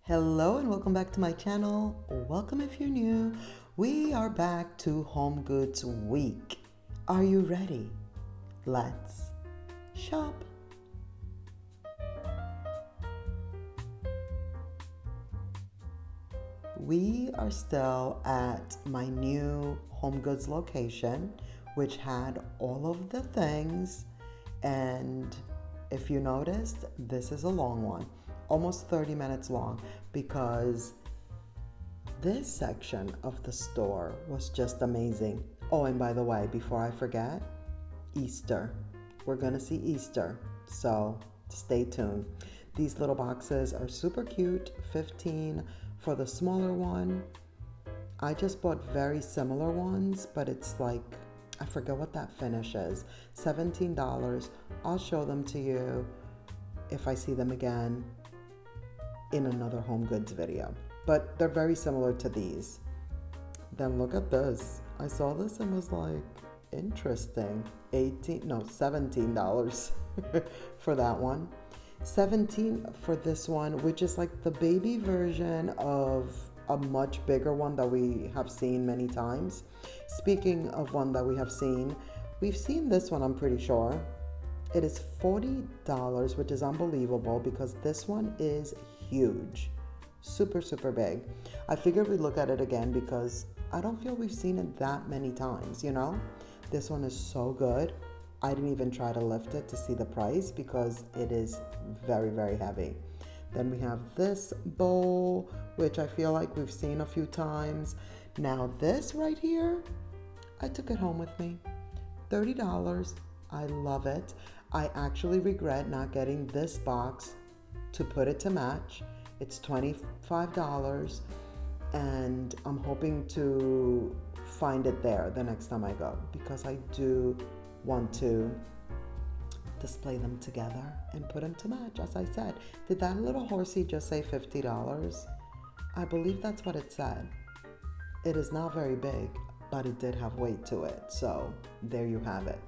Hello and welcome back to my channel. Welcome if you're new. We are back to Homegoods week. Are you ready? Let's shop. We are still at my new Homegoods location, which had all of the things. And if you noticed, this is a long one, almost 30 minutes long, because this section of the store was just amazing. Oh, and by the way, before I forget, Easter. We're gonna see Easter, so stay tuned. These little boxes are super cute, 15 for the smaller one. I just bought very similar ones, but it's like, I forget what that finish is. $17. I'll show them to you if I see them again in another Homegoods video. But they're very similar to these. Then look at this. I saw this and was like, interesting. $17 for that one. 17 for this one, which is like the baby version of a much bigger one that we have seen many times. Speaking of one that we have seen, we've seen this one, I'm pretty sure. It is $40, which is unbelievable because this one is huge. Super, super big. I figured we'd look at it again because I don't feel we've seen it that many times, you know? This one is so good. I didn't even try to lift it to see the price because it is very, very heavy. Then we have this bowl, which I feel like we've seen a few times. Now this right here, I took it home with me. $30. I love it. I actually regret not getting this box to put it to match. It's $25 and I'm hoping to find it there the next time I go because I do want to display them together and put them to match, as I said. Did that little horsey just say $50? I believe that's what it said. It is not very big, but it did have weight to it. So there you have it.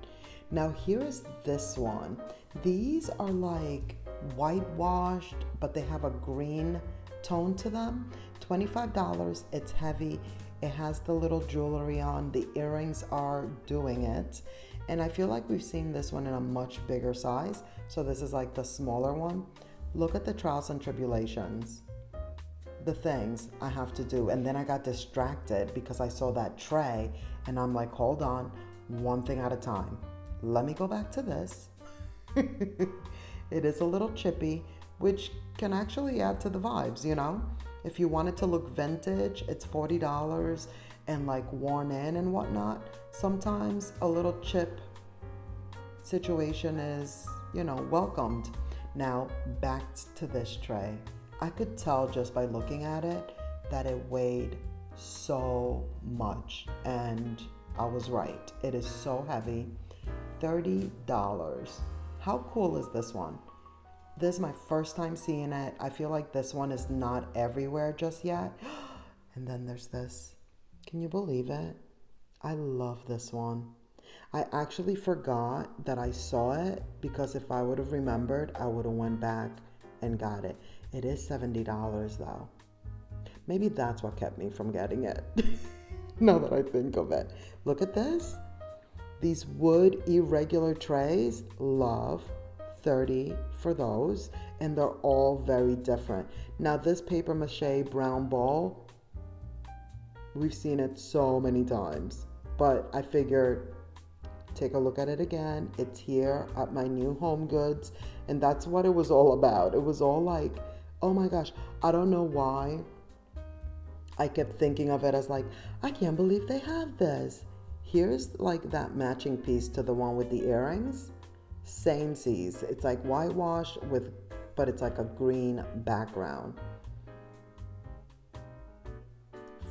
Now here is this one. These are like whitewashed, but they have a green tone to them. $25. It's heavy. It has the little jewelry on. The earrings are doing it. And I feel like we've seen this one in a much bigger size. So this is like the smaller one. Look at the trials and tribulations. The things I have to do. And then I got distracted because I saw that tray and I'm like, hold on, one thing at a time. Let me go back to this. It is a little chippy, which can actually add to the vibes, you know? If you want it to look vintage, it's $40 and like worn in and whatnot. Sometimes a little chip situation is, you know, welcomed. Now back to this tray. I could tell just by looking at it that it weighed so much, and I was right. It is so heavy. $30. How cool is this one? This is my first time seeing it. I feel like this one is not everywhere just yet. And then there's this. Can you believe it? I love this one. I actually forgot that I saw it because if I would have remembered, I would have went back and got it. It is $70 though. Maybe that's what kept me from getting it. Now that I think of it. Look at this. These wood irregular trays, love. 30 for those, and they're all very different. Now this paper mache brown ball, we've seen it so many times, but I figured take a look at it again. It's here at my new Homegoods, and that's what it was all about. It was all like, oh my gosh, I don't know why I kept thinking of it as like, I can't believe they have this. Here's like that matching piece to the one with the earrings. Same seas. It's like whitewash with, but it's like a green background.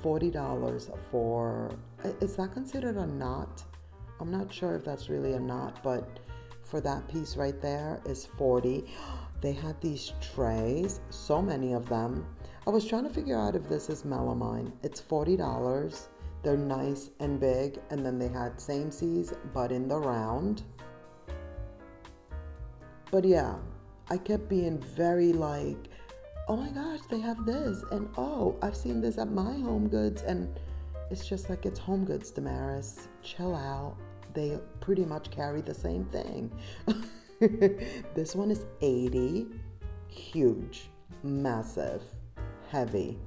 $40 for, is that considered a knot? I'm not sure if that's really a knot, but for that piece right there is $40. They had these trays, so many of them. I was trying to figure out if this is melamine. It's $40. They're nice and big, and then they had same seas, but in the round. But yeah, I kept being very like, oh my gosh, they have this. And oh, I've seen this at my Homegoods. And it's just like, it's Homegoods, Damaris. Chill out. They pretty much carry the same thing. This one is 80. Huge, massive, heavy,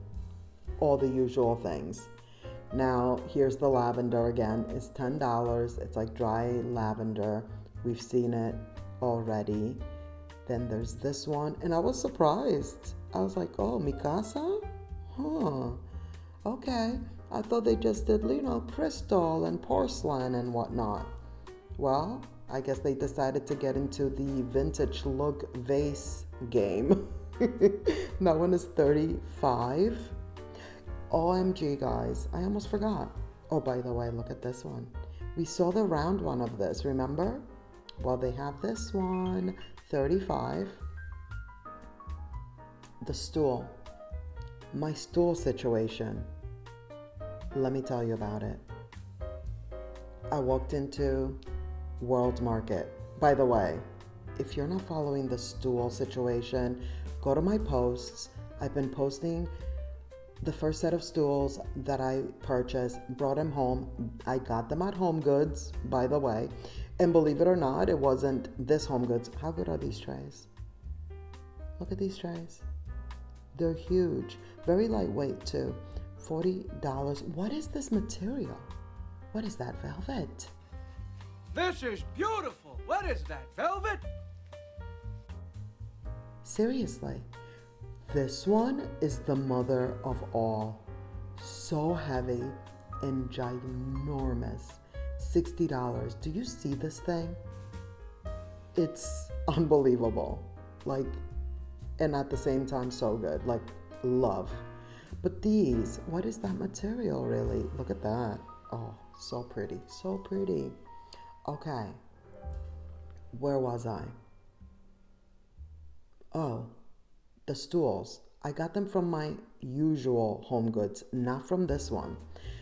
all the usual things. Now, here's the lavender again. It's $10. It's like dry lavender. We've seen it already. Then there's this one, and I was surprised. I was like, oh, Mikasa? Huh. Okay. I thought they just did, crystal and porcelain and whatnot. Well, I guess they decided to get into the vintage look vase game. That one is $35. OMG, guys. I almost forgot. Oh, by the way, look at this one. We saw the round one of this, remember? Well, they have this one, $35. The stool. My stool situation. Let me tell you about it. I walked into World Market. By the way, if you're not following the stool situation, go to my posts. I've been posting the first set of stools that I purchased, brought them home. I got them at Homegoods, by the way. And believe it or not, it wasn't this Homegoods. How good are these trays? Look at these trays. They're huge. Very lightweight too. $40. What is this material? What is that, velvet? This is beautiful. What is that, velvet? Seriously. This one is the mother of all. So heavy and ginormous. $60. Do you see this thing? It's unbelievable. And at the same time, so good. Love. But these, what is that material really? Look at that. Oh, so pretty. So pretty. Okay. Where was I? Oh, the stools. I got them from my usual Homegoods, not from this one.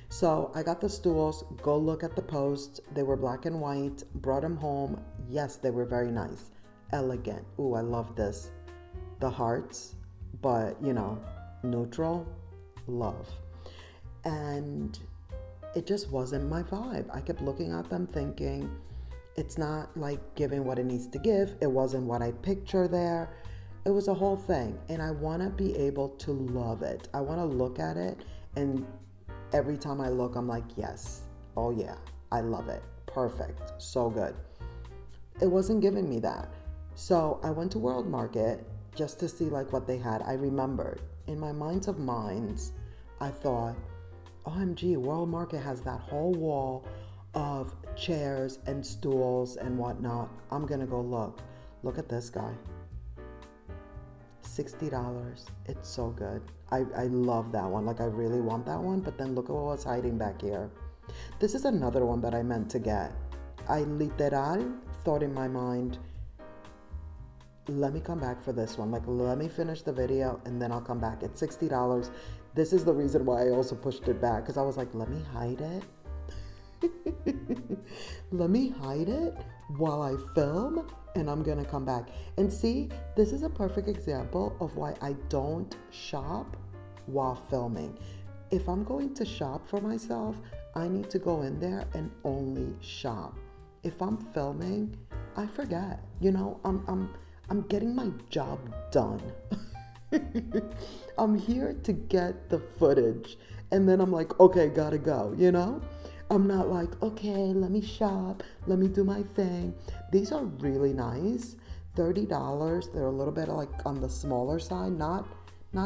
So I got the stools. Go look at the post. They were black and white. Brought them home. Yes, they were very nice. Elegant. Ooh, I love this. The hearts, but neutral. Love. And it just wasn't my vibe. I kept looking at them thinking, it's not giving what it needs to give. It wasn't what I picture there. It was a whole thing. And I want to be able to love it. I want to look at it, and every time I look, I'm like, yes. Oh yeah, I love it. Perfect. So good. It wasn't giving me that. So I went to World Market just to see what they had. I remembered in my minds of minds, I thought, OMG, World Market has that whole wall of chairs and stools and whatnot. I'm gonna go look. Look at this guy. $60. It's so good. I love that one. I really want that one, but then look at what's hiding back here. This is another one that I meant to get. I literal thought in my mind, let me come back for this one. Let me finish the video and then I'll come back. It's $60. This is the reason why I also pushed it back, because I was like, let me hide it. Let me hide it while I film, and I'm gonna come back. And see, this is a perfect example of why I don't shop while filming. If I'm going to shop for myself, I need to go in there and only shop. If I'm filming, I forget. I'm getting my job done. I'm here to get the footage, and then I'm like, okay, gotta go, I'm not like, okay, let me shop, let me do my thing. These are really nice. $30. They're a little bit on the smaller side, not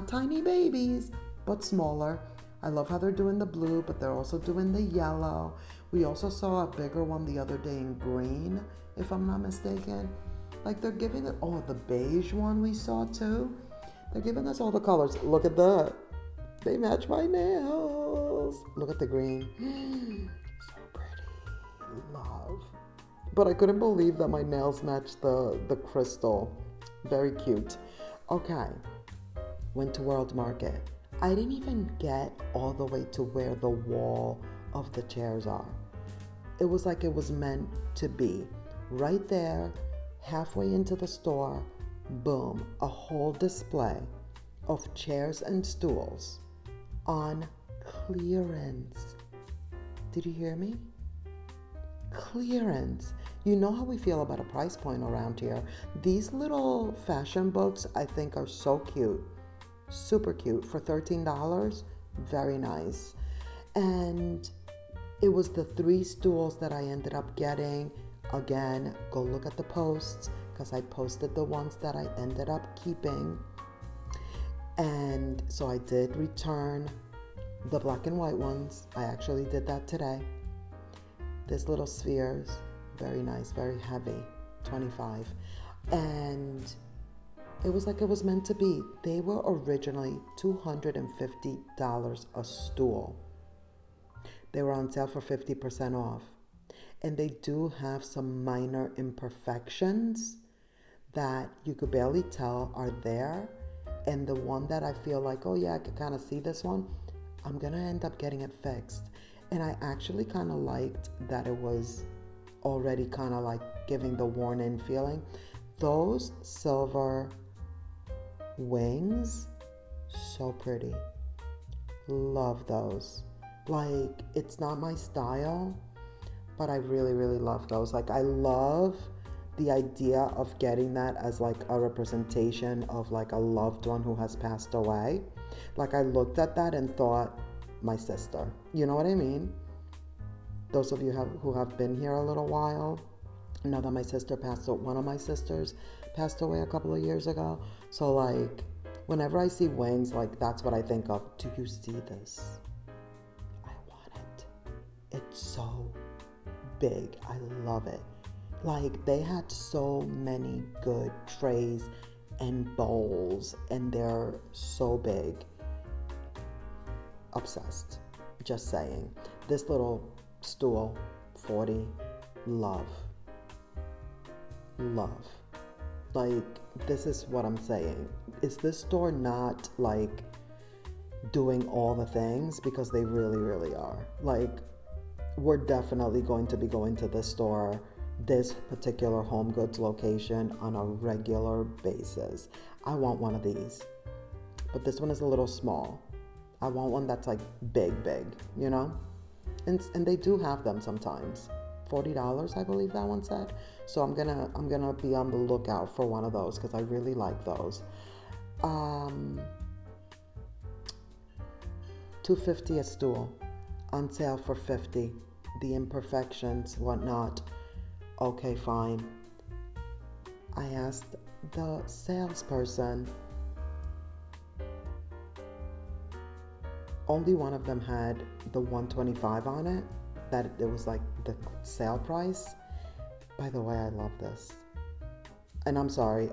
tiny babies, but smaller. I love how they're doing the blue, but they're also doing the yellow. We also saw a bigger one the other day in green, if I'm not mistaken. They're giving it, the beige one we saw too. They're giving us all the colors. Look at that. They match my nails. Look at the green. So pretty. Love. But I couldn't believe that my nails matched the crystal. Very cute. Okay. Went to World Market. I didn't even get all the way to where the wall of the chairs are. It was like it was meant to be. Right there, halfway into the store, boom, a whole display of chairs and stools on clearance. Did you hear me? Clearance. You know how we feel about a price point around here. These little fashion books I think are so cute. Super cute. For $13, very nice. And it was the 3 stools that I ended up getting. Again, go look at the posts because I posted the ones that I ended up keeping. And so I did return the black and white ones. I actually did that today. This little spheres, very nice, very heavy, 25. And it was like it was meant to be. They were originally $250 a stool. They were on sale for 50% off. And they do have some minor imperfections that you could barely tell are there. And the one that I feel like, oh yeah, I could kind of see this one, I'm going to end up getting it fixed. And I actually kind of liked that it was already kind of like giving the worn in feeling. Those silver wings, so pretty. Love those. Like, it's not my style, but I really, really love those. Like, I love the idea of getting that as like a representation of like a loved one who has passed away. Like, I looked at that and thought, my sister. You know what I mean? Those of you who have been here a little while know that my sister one of my sisters passed away a couple of years ago. So like, whenever I see wings, like that's what I think of. Do you see this? I want it. It's so big. I love it. Like, they had so many good trays and bowls, and they're so big. Obsessed. Just saying. This little stool, 40, love. Like, this is what I'm saying. Is this store not like doing all the things? Because they really, really are. Like, we're definitely going to be going to this store, this particular Homegoods location, on a regular basis. I want one of these, but this one is a little small. I want one that's like big, you know? And they do have them sometimes. $40, I believe that one said. So I'm gonna be on the lookout for one of those because I really like those. $250 a stool, on sale for $50. The imperfections, whatnot. Okay, fine. I asked the salesperson. Only one of them had the $125 on it, that it was like the sale price. By the way, I love this. And I'm sorry,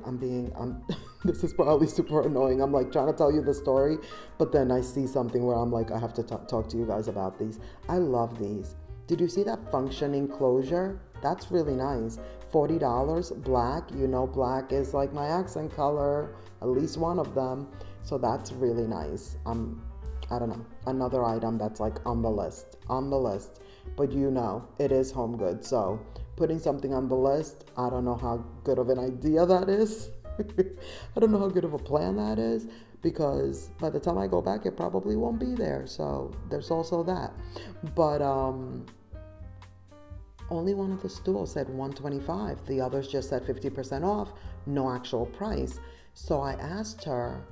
this is probably super annoying. I'm like trying to tell you the story, but then I see something where I'm like, I have to talk to you guys about these. I love these. Did you see that functioning closure? That's really nice. $40, black. You know, black is like my accent color, at least one of them. So that's really nice. I don't know, another item that's like on the list. But you know, it is Homegoods. So putting something on the list, I don't know how good of an idea that is. I don't know how good of a plan that is, because by the time I go back, it probably won't be there. So there's also that. But only one of the stools said $125. The others just said 50% off, no actual price. So I asked her,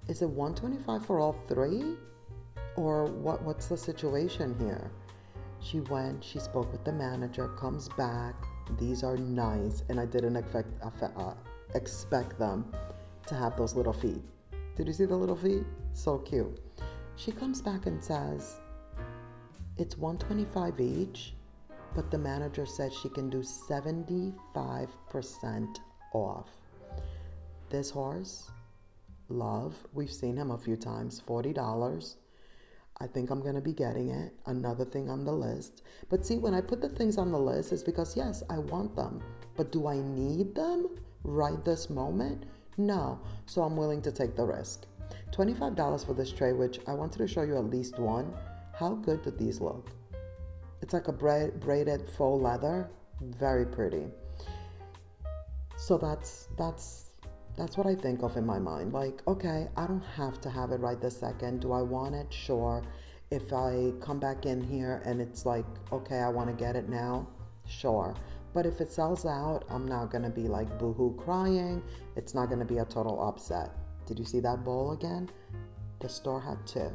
is it $125 for all 3? Or what's the situation here? She went, she spoke with the manager, comes back. These are nice, and I didn't expect them to have those little feet. Did you see the little feet? So cute. She comes back and says, it's $125 each, but the manager said she can do 75% off. This horse, love, we've seen him a few times, $40. I think I'm going to be getting it. Another thing on the list. But see, when I put the things on the list, it's because, yes, I want them. But do I need them right this moment? No. So I'm willing to take the risk. $25 for this tray, which I wanted to show you at least one. How good do these look? It's like a braided faux leather. Very pretty. So that's That's what I think of in my mind. Like, okay, I don't have to have it right this second. Do I want it? Sure. If I come back in here and it's like, okay, I want to get it now, sure. But if it sells out, I'm not going to be like boohoo crying. It's not going to be a total upset. Did you see that bowl again? The store had two.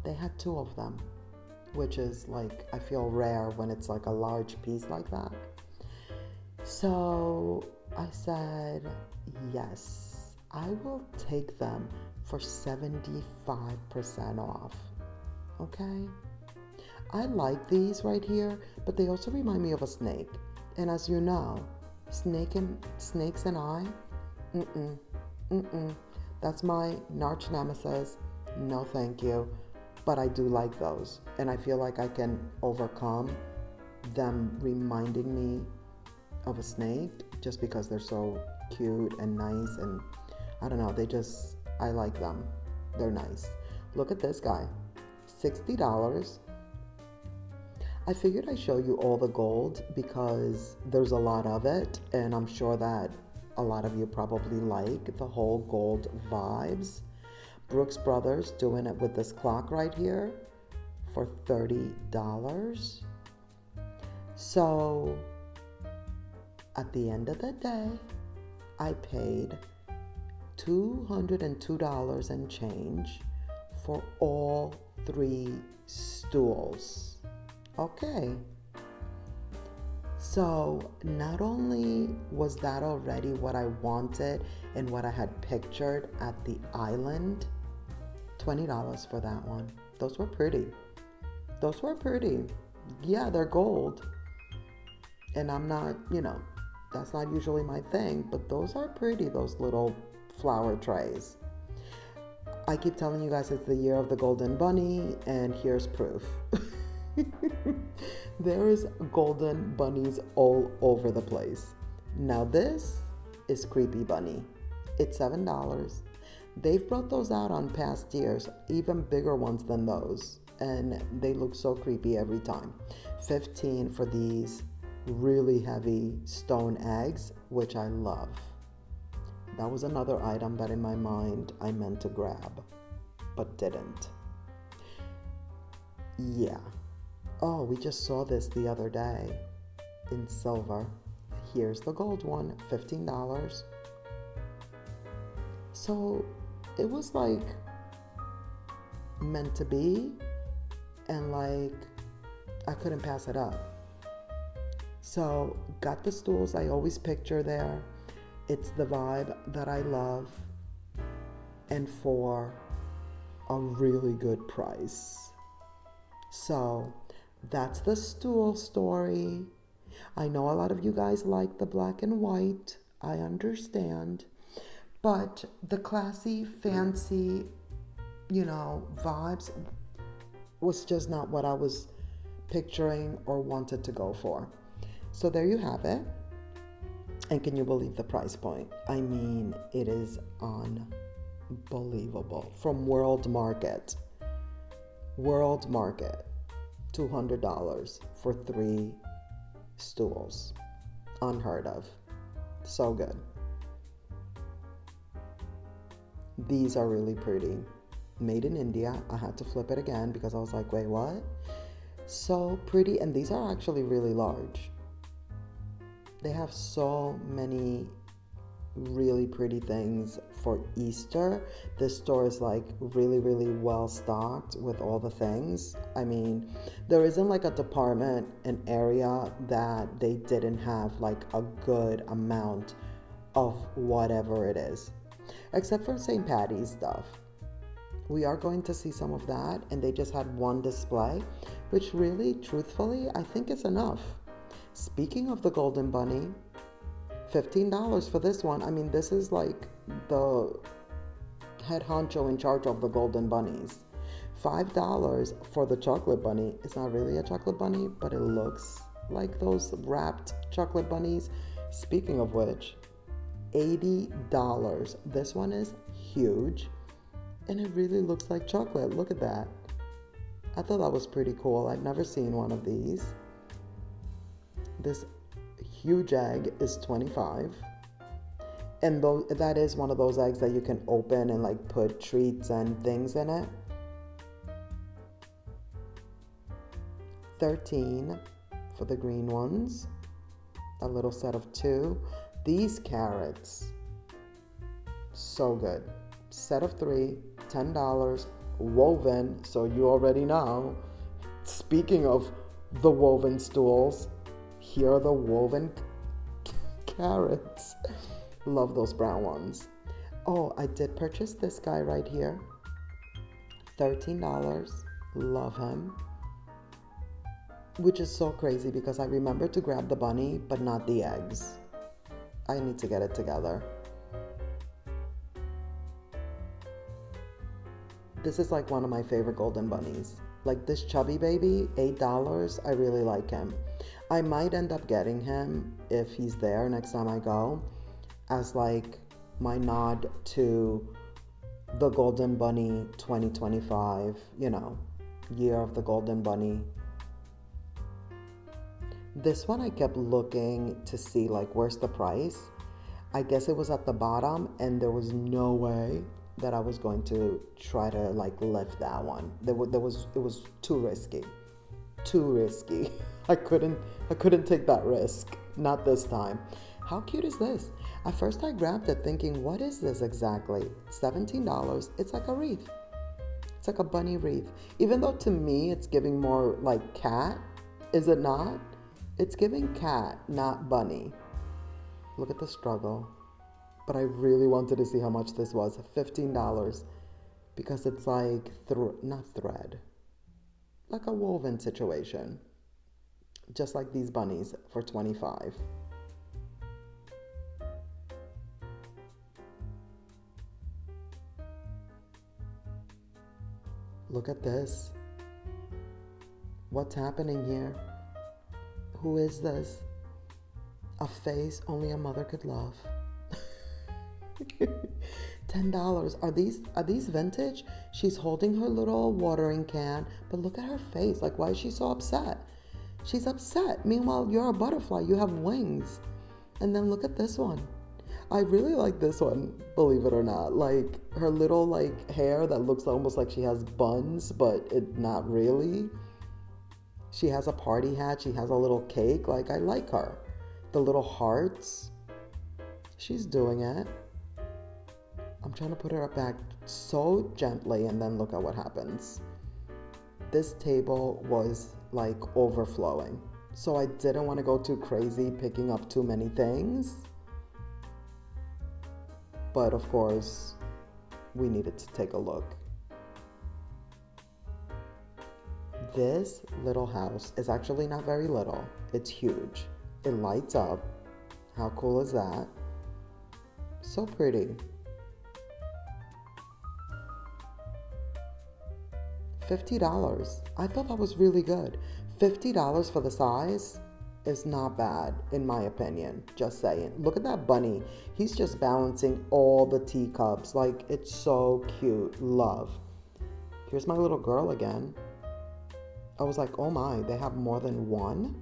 They had two of them, which is like, I feel rare when it's like a large piece like that. So I said, yes, I will take them for 75% off. Okay? I like these right here, but they also remind me of a snake. And as you know, snakes and I, that's my arch nemesis. No, thank you. But I do like those. And I feel like I can overcome them reminding me of a snake just because they're so cute and nice. And I don't know, I like them. They're nice. Look at this guy. $60. I figured I'd show you all the gold because there's a lot of it, and I'm sure that a lot of you probably like the whole gold vibes. Brooks Brothers doing it with this clock right here for $30. So at the end of the day, I paid $202 and change for all 3 stools. Okay. So not only was that already what I wanted and what I had pictured at the island, $20 for that one. Those were pretty. Yeah, they're gold. And I'm not, that's not usually my thing, but those are pretty, those little flower trays. I keep telling you guys it's the year of the golden bunny, and here's proof. There's golden bunnies all over the place. Now this is Creepy Bunny. It's $7. They've brought those out on past years, even bigger ones than those, and they look so creepy every time. $15 for these really heavy stone eggs, which I love. That was another item that in my mind I meant to grab, but didn't. Yeah. Oh, we just saw this the other day in silver. Here's the gold one, $15. So it was like meant to be, and like I couldn't pass it up. So got the stools I always picture there. It's the vibe that I love, and for a really good price. So that's the stool story. I know a lot of you guys like the black and white. I understand. But the classy, fancy, vibes was just not what I was picturing or wanted to go for. So there you have it. And can you believe the price point? I mean, it is unbelievable. From World Market, $200 for 3 stools. Unheard of. So good. These are really pretty. Made in India. I had to flip it again because I was like, wait, what? So pretty. And these are actually really large. They have so many really pretty things for Easter. This store is like really, really well stocked with all the things. I mean, there isn't like a department, an area that they didn't have like a good amount of whatever it is, except for St. Patty's stuff. We are going to see some of that, and they just had one display, which really, truthfully, I think is enough. Speaking of the Golden Bunny, $15 for this one. I mean, this is like the head honcho in charge of the Golden Bunnies. $5 for the chocolate bunny. It's not really a chocolate bunny, but it looks like those wrapped chocolate bunnies. Speaking of which, $80. This one is huge, and it really looks like chocolate. Look at that. I thought that was pretty cool. I've never seen one of these. This huge egg is $25. And that is one of those eggs that you can open and like put treats and things in it. 13 for the green ones. A little set of 2. These carrots, so good. Set of 3, $10, woven, so you already know. Speaking of the woven stools, here are the woven carrots. Love those brown ones. Oh, I did purchase this guy right here. $13. Love him. Which is so crazy because I remember to grab the bunny, but not the eggs. I need to get it together. This is like one of my favorite golden bunnies. Like this chubby baby, $8. I really like him. I might end up getting him if he's there next time I go, as like my nod to the Golden Bunny 2025, year of the Golden Bunny. This one I kept looking to see like where's the price. I guess it was at the bottom and there was no way that I was going to try to like lift that one. It was too risky. Too risky. I couldn't take that risk. Not this time. How cute is this? At first I grabbed it thinking, what is this exactly? $17. It's like a wreath. It's like a bunny wreath. Even though to me it's giving more like cat, is it not? It's giving cat, not bunny. Look at the struggle. But I really wanted to see how much this was. $15. Because it's like, not thread. Like a woven situation. Just like these bunnies for $25. Look at this. What's happening here? Who is this? A face only a mother could love. $10. Are these vintage? She's holding her little watering can, but look at her face. Like, why is she so upset? She's upset. Meanwhile, you're a butterfly. You have wings. And then look at this one. I really like this one, believe it or not. Like her little like hair that looks almost like she has buns, but it not really. She has a party hat. She has a little cake. Like, I like her. The little hearts. She's doing it. I'm trying to put her back so gently, and then look at what happens. This table was like overflowing. So I didn't want to go too crazy picking up too many things. But of course, we needed to take a look. This little house is actually not very little. It's huge. It lights up. How cool is that? So pretty. $50. I thought that was really good. $50 for the size is not bad, in my opinion. Just saying. Look at that bunny. He's just balancing all the teacups. Like, it's so cute. Love. Here's my little girl again. I was like, oh my, they have more than one?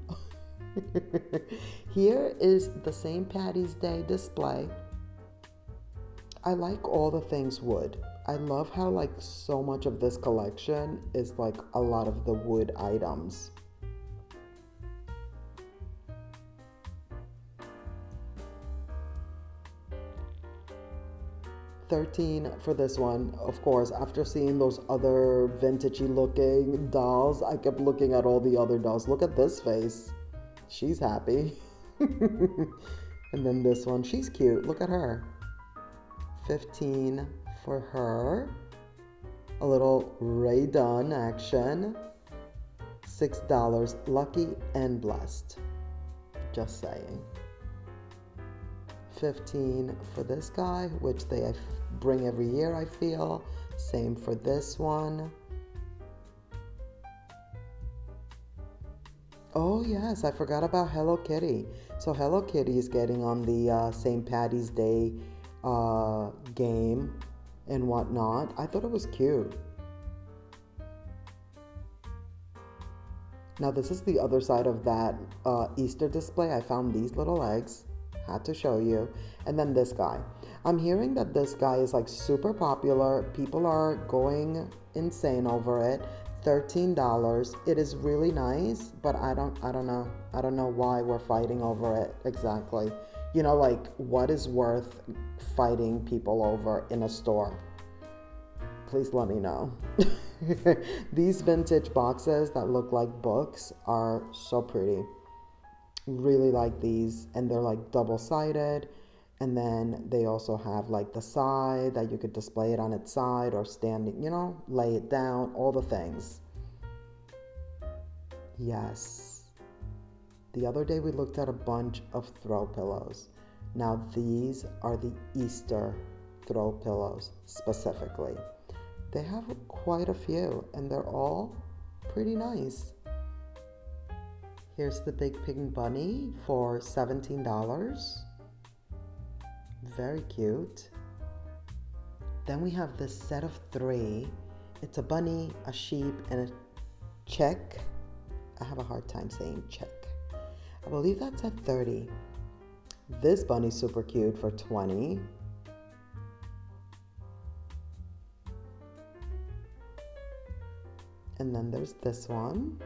Here is the St. Patty's Day display. I like all the things wood. I love how like so much of this collection is like a lot of the wood items. $13 for this one. Of course, after seeing those other vintagey looking dolls, I kept looking at all the other dolls. Look at this face. She's happy. And then this one, she's cute. Look at her. $15 for her. A little Ray Dunn action. $6. Lucky and blessed. Just saying. $15 for this guy, which they bring every year, I feel. Same for this one. Oh yes, I forgot about Hello Kitty. So Hello Kitty is getting on the St. Patty's Day game and whatnot. I thought it was cute. Now this is the other side of that Easter display. I found these little eggs. Had to show you. And then this guy. I'm hearing that this guy is like super popular. People are going insane over it. $13. It is really nice, but I don't know. I don't know why we're fighting over it exactly. You know, like what is worth fighting people over in a store? Please let me know. These vintage boxes that look like books are so pretty. Really like these, and they're like double-sided, and then they also have like the side that you could display it on its side or standing, you know, lay it down, all the things. Yes. The other day we looked at a bunch of throw pillows. Now these are the Easter throw pillows specifically. They have quite a few, and they're all pretty nice. Here's the Big Pink Bunny for $17. Very cute. Then we have this set of 3. It's a bunny, a sheep, and a chick. I have a hard time saying chick. I believe that's at $30. This bunny's super cute for $20. And then there's this one.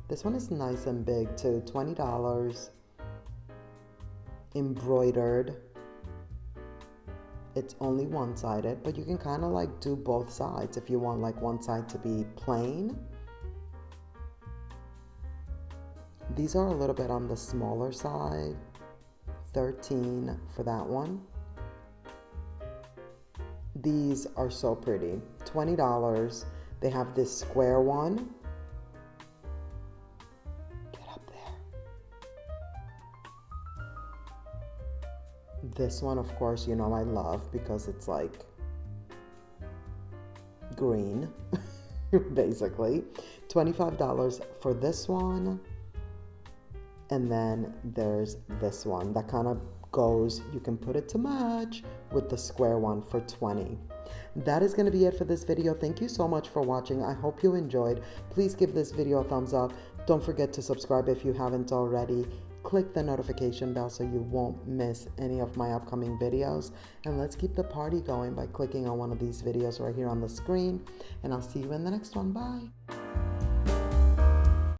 This one is nice and big too, $20. Embroidered. It's only one-sided, but you can kind of like do both sides if you want like one side to be plain. These are a little bit on the smaller side. $13 for that one. These are so pretty. $20. They have this square one. This one, of course, you know I love because it's like green, basically. $25 for this one. And then there's this one that kind of goes, you can put it to match with the square one for $20. That is going to be it for this video. Thank you so much for watching. I hope you enjoyed. Please give this video a thumbs up. Don't forget to subscribe if you haven't already. Click the notification bell so you won't miss any of my upcoming videos. And let's keep the party going by clicking on one of these videos right here on the screen. And I'll see you in the next one. Bye.